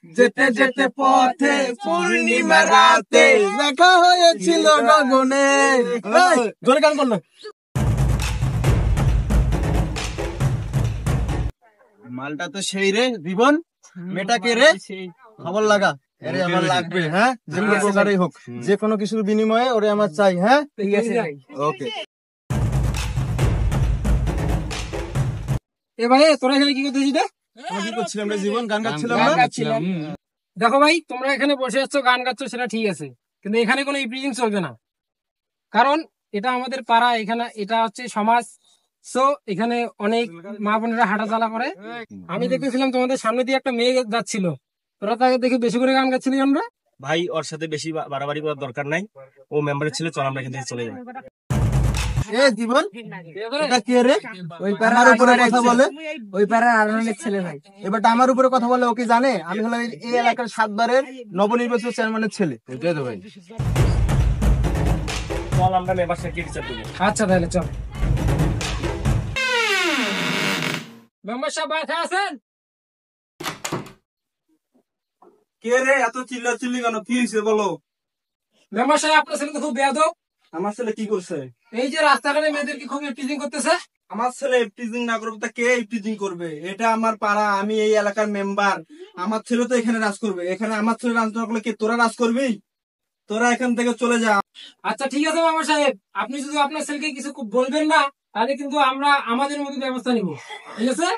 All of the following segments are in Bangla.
যেতে যেতে পথে পূর্ণিমা রাতে দেখা হয়েছিল গগনে। জোরে গান করলো। মালটা তো সেই রে জীবন, মেটা কে রে, খবর লাগা। আরে আমার লাগবে, হ্যাঁ, যে কোনো প্রকারই হোক, যে কোনো কিছুর বিনিময়ে ওরে আমার চাই। হ্যাঁ ঠিক আছে, ওকে। এ ভাই তোরা এখানে কি করতেছিস? কি করছিলাম রে জীবন? গান গাচ্ছিলাম না। দেখো ভাই, তোমরা এখানে বসে আছো গান গাচ্ছ, সেটা ঠিক আছে, কিন্তু এখানে কোনো ইপ্রিজিং চলবে না, কারণ এটা আমাদের পাড়া, এখানে এটা হচ্ছে সমাজ। সো এখানে অনেক মা বোনেরা হাঁটাচলা করে। আমি দেখতেছিলাম তোমাদের সামনে দিয়ে একটা মেয়ে যাচ্ছিল, তোরা তাকে দেখে বেশি করে গান গাচ্ছিলি। আমরা ভাই ওর সাথে বেশি বাড়াবাড়ি করার দরকার নাই, ও মেম্বারের ছেলে, চল আমরা এখান থেকে চলে যাই। এ জীবন, এটা কে রে? ওই পাড়ার উপরে কথা বলে, ওই পাড়ার আরনের ছেলে ভাই। এবার আমার উপরে কথা বলে, ওকে জানে আমি হলাম এই এলাকার 7 বারের নবনির্বাচিত চেয়ারম্যানের ছেলে। ওইটাই তো ভাই। চল আমরা মেম্বারশিপ বিচার দেবো। আচ্ছা তাহলে চল। মেম্বার সাহেব বাসা আছেন? কে রে এত চিল্লাচিল্লি কেন? কি হয়েছে বলো? মেম্বার সাহেব, আপনার ছেলে তো খুব বেয়াদব। আমার ছেলে কি করছে? এই যে রাস্তাঘাটে মেয়েদেরকে খুব ইপ্রিজিং করতেছে। আমার ছেলে ইফটিজিং না করবে তা কে ইফটিজিং করবে? এটা আমার পাড়া, আমি এই এলাকার মেম্বার, আমার ছেলে তো এখানে রাজ করবে। এখানে আমার ছেলে রাজ না করলে কি তোরা রাজ করবি? তোরা এখান থেকে চলে যা। আচ্ছা ঠিক আছে মেম্বার সাহেব, আপনি যদি আপনার ছেলেকে কিছু বলবেন না, তাহলে কিন্তু আমরা আমাদের মধ্যে ব্যবস্থা নিব, ঠিক আছে?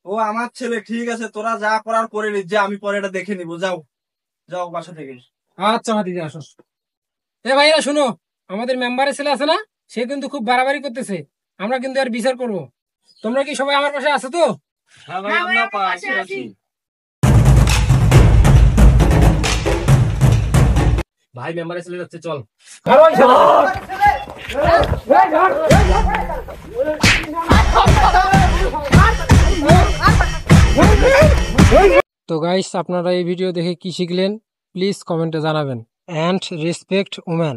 ও আমার ছেলে, ঠিক আছে, তোরা যা করার করে নিস, যে আমি পরে এটা দেখে নিবো। যাও যাও বাসা থেকে। আচ্ছা ভাতিজা, আসো। এ ভাইরা শুনো, আমাদের মেম্বারের ছেলে আছে না, সে কিন্তু খুব বাড়াবাড়ি করতেছে, আমরা কিন্তু আর বিচার করব। তোমরা কি সবাই আমার পাশে আছো তো? হ্যাঁ ভাই, আমরা পাশে আছি। ভাই মেম্বারের ছেলে যাচ্ছে, চল। তো গাইস, আপনারা এই ভিডিও দেখে কি শিখলেন প্লিজ কমেন্টে জানাবেন। And respect women.